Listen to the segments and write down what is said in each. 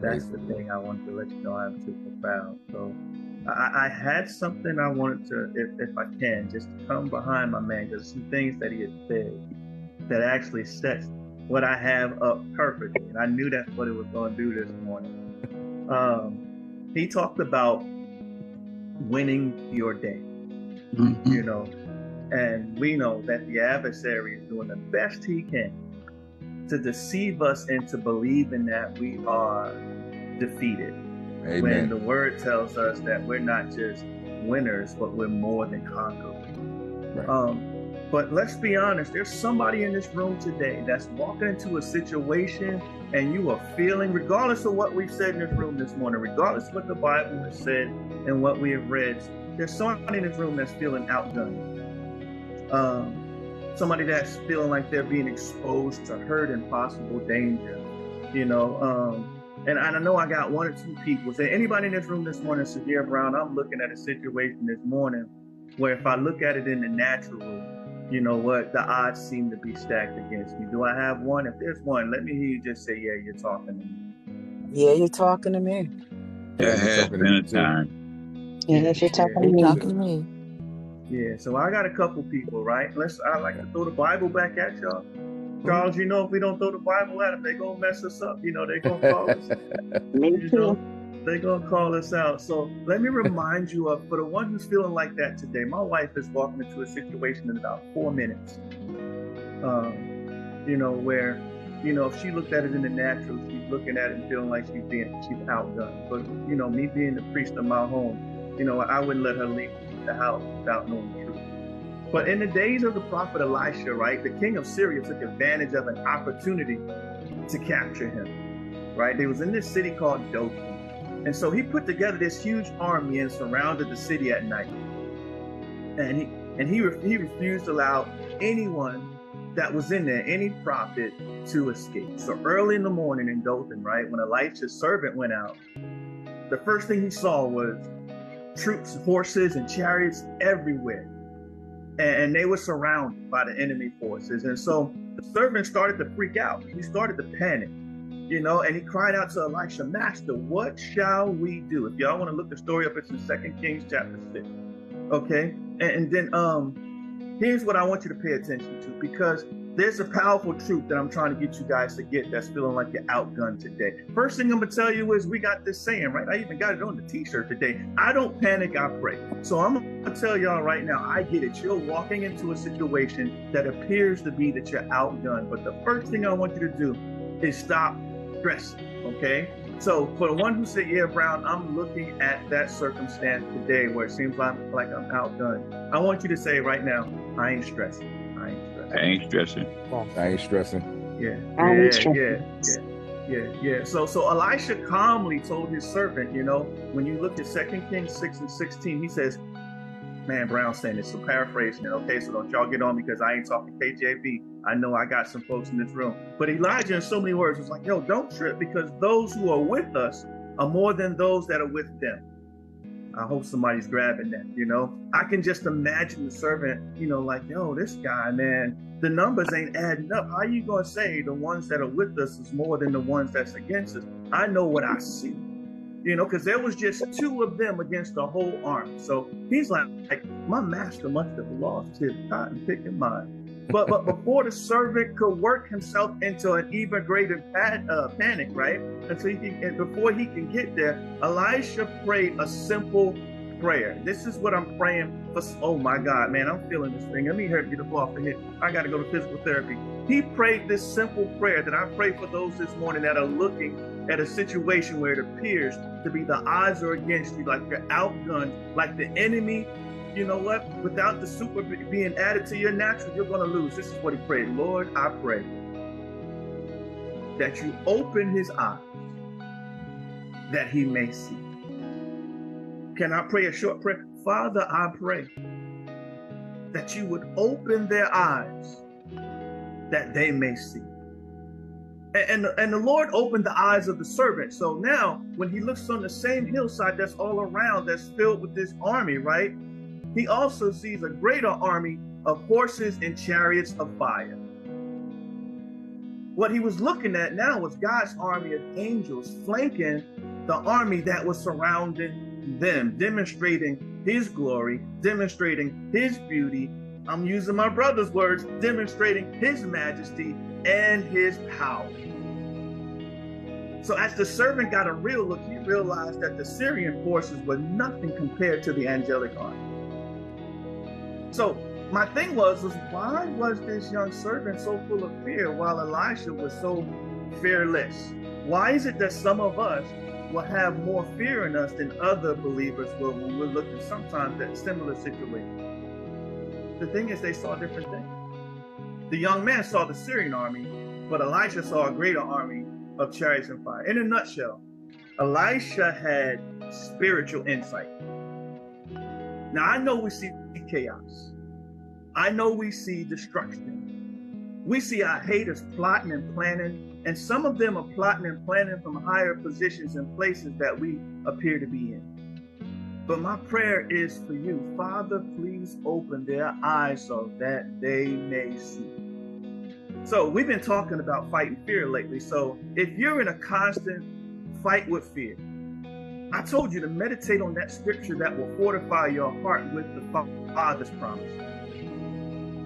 That's the thing I wanted to let you know. I'm super proud. So I had something I wanted to, if I can, just come behind my man, because some things that he had said that actually sets what I have up perfectly. And I knew that's what it was going to do this morning. He talked about winning your day, you know, and we know that the adversary is doing the best he can to deceive us into believing that we are defeated. Amen. When the word tells us that we're not just winners, but we're more than conquerors. Right. But let's be honest, there's somebody in this room today that's walking into a situation and you are feeling, regardless of what we've said in this room this morning, regardless of what the Bible has said and what we have read, there's somebody in this room that's feeling outgunned. Somebody that's feeling like they're being exposed to hurt and possible danger, you know. And I know I got one or two people. Say, anybody in this room this morning, Severe Brown, I'm looking at a situation this morning where if I look at it in the natural, you know what, the odds seem to be stacked against me. Do I have one? If there's one, let me hear you just say, yeah, you're talking to me. Yeah, you're talking to me. There has been a time. Yes, you're talking to me. Yeah, so I got a couple people, right? I like to throw the Bible back at y'all. Charles, you know, if we don't throw the Bible at them, they're going to mess us up. You know, they're going to call us. You know, they're going to call us out. So let me remind you of, for the one who's feeling like that today, my wife is walking into a situation in about 4 minutes. You know, where, you know, if she looked at it in the natural, she's looking at it and feeling like she's outgunned. But, you know, me being the priest of my home, you know, I wouldn't let her leave the house without knowing the truth. But in the days of the prophet Elisha, right, the king of Syria took advantage of an opportunity to capture him, right? They was in this city called Dothan. And so he put together this huge army and surrounded the city at night. And he refused to allow anyone that was in there, any prophet, to escape. So early in the morning in Dothan, right, when Elisha's servant went out, the first thing he saw was troops, horses, and chariots everywhere. And they were surrounded by the enemy forces. And so the servant started to freak out. He started to panic, you know, and he cried out to Elisha, Master, what shall we do? If y'all want to look the story up, it's in 2 Kings chapter 6. Okay. And then here's what I want you to pay attention to, because there's a powerful truth that I'm trying to get you guys to get that's feeling like you're outgunned today. First thing I'm going to tell you is we got this saying, right? I even got it on the t-shirt today. I don't panic, I pray. So I'm going to tell y'all right now, I get it. You're walking into a situation that appears to be that you're outgunned. But the first thing I want you to do is stop stressing, okay? So for the one who said, yeah, Brown, I'm looking at that circumstance today where it seems like I'm outgunned. I want you to say right now, I ain't stressing. I ain't stressing. I ain't stressing. Yeah. So Elisha calmly told his servant, you know, when you look at 2 Kings 6 and 16, he says, man, Brown saying this, so paraphrasing it, okay? So don't y'all get on me because I ain't talking KJV. I know I got some folks in this room. But Elijah, in so many words, was like, yo, don't trip, because those who are with us are more than those that are with them. I hope somebody's grabbing that, you know. I can just imagine the servant, you know, like, yo, this guy, man, the numbers ain't adding up. How you going to say the ones that are with us is more than the ones that's against us? I know what I see, you know, because there was just 2 of them against the whole army. So he's like, my master must have lost his cotton picking mind. But before the servant could work himself into an even greater panic, right? And before he can get there, Elisha prayed a simple prayer. This is what I'm praying for. Oh my God, man, I'm feeling this thing. Let me help you to go off of here. I got to go to physical therapy. He prayed this simple prayer that I pray for those this morning that are looking at a situation where it appears to be the odds are against you, like you're outgunned, like the enemy. You know what? Without the super being added to your natural, you're going to lose. This is what he prayed. Lord, I pray that you open his eyes that he may see. Can I pray a short prayer? Father, I pray that you would open their eyes that they may see. And the Lord opened the eyes of the servant. So now when he looks on the same hillside that's all around, that's filled with this army, right? He also sees a greater army of horses and chariots of fire. What he was looking at now was God's army of angels flanking the army that was surrounding them, demonstrating his glory, demonstrating his beauty. I'm using my brother's words, demonstrating his majesty and his power. So as the servant got a real look, he realized that the Syrian forces were nothing compared to the angelic army. So my thing was why was this young servant so full of fear while Elisha was so fearless? Why is it that some of us will have more fear in us than other believers will when we're looking sometimes at similar situations? The thing is, they saw different things. The young man saw the Syrian army, but Elisha saw a greater army of chariots and fire. In a nutshell, Elisha had spiritual insight. Now, I know we see chaos. I know we see destruction. We see our haters plotting and planning, and some of them are plotting and planning from higher positions and places that we appear to be in. But my prayer is for you, Father, please open their eyes so that they may see. So we've been talking about fighting fear lately. So if you're in a constant fight with fear, I told you to meditate on that scripture that will fortify your heart with the Father's promise.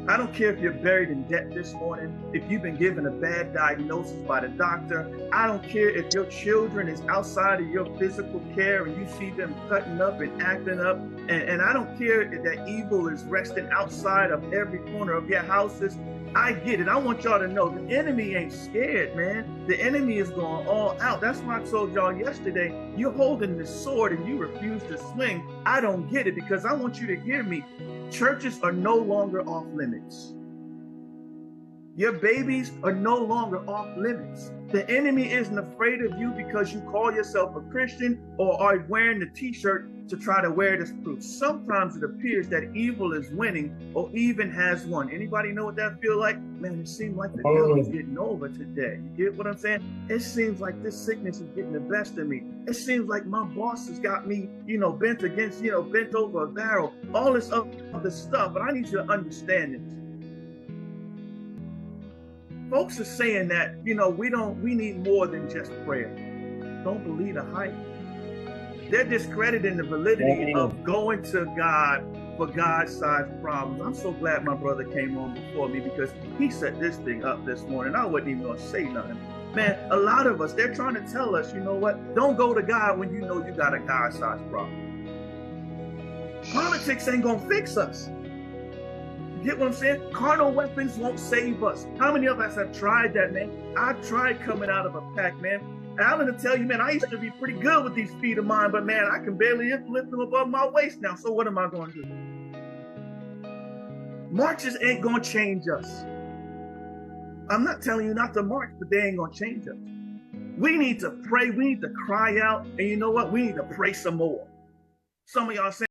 I don't care if you're buried in debt this morning, if you've been given a bad diagnosis by the doctor. I don't care if your children is outside of your physical care and you see them cutting up and acting up. And I don't care if that evil is resting outside of every corner of your houses. I get it. I want y'all to know the enemy ain't scared, man. The enemy is going all out. That's why I told y'all yesterday, you're holding this sword and you refuse to swing. I don't get it, because I want you to hear me. Churches are no longer off limits. Your babies are no longer off limits. The enemy isn't afraid of you because you call yourself a Christian or are wearing the t-shirt to try to wear this proof. Sometimes it appears that evil is winning or even has won. Anybody know what that feel like? Man, it seems like the devil's getting over today. You get what I'm saying? It seems like this sickness is getting the best of me. It seems like my boss has got me, bent against, bent over a barrel, all this other stuff. But I need you to understand this. Folks are saying that, we need more than just prayer. Don't believe the hype. They're discrediting the validity of going to God for God-sized problems. I'm so glad my brother came on before me, because he set this thing up this morning. I wasn't even going to say nothing. Man, a lot of us, they're trying to tell us, you know what? Don't go to God when you know you got a God-sized problem. Politics ain't going to fix us. Get what I'm saying? Carnal weapons won't save us. How many of us have tried that, man? I tried coming out of a pack, man. And I'm going to tell you, man, I used to be pretty good with these feet of mine, but man, I can barely lift them above my waist now. So what am I going to do? Marches ain't going to change us. I'm not telling you not to march, but they ain't going to change us. We need to pray. We need to cry out. And you know what? We need to pray some more. Some of y'all saying,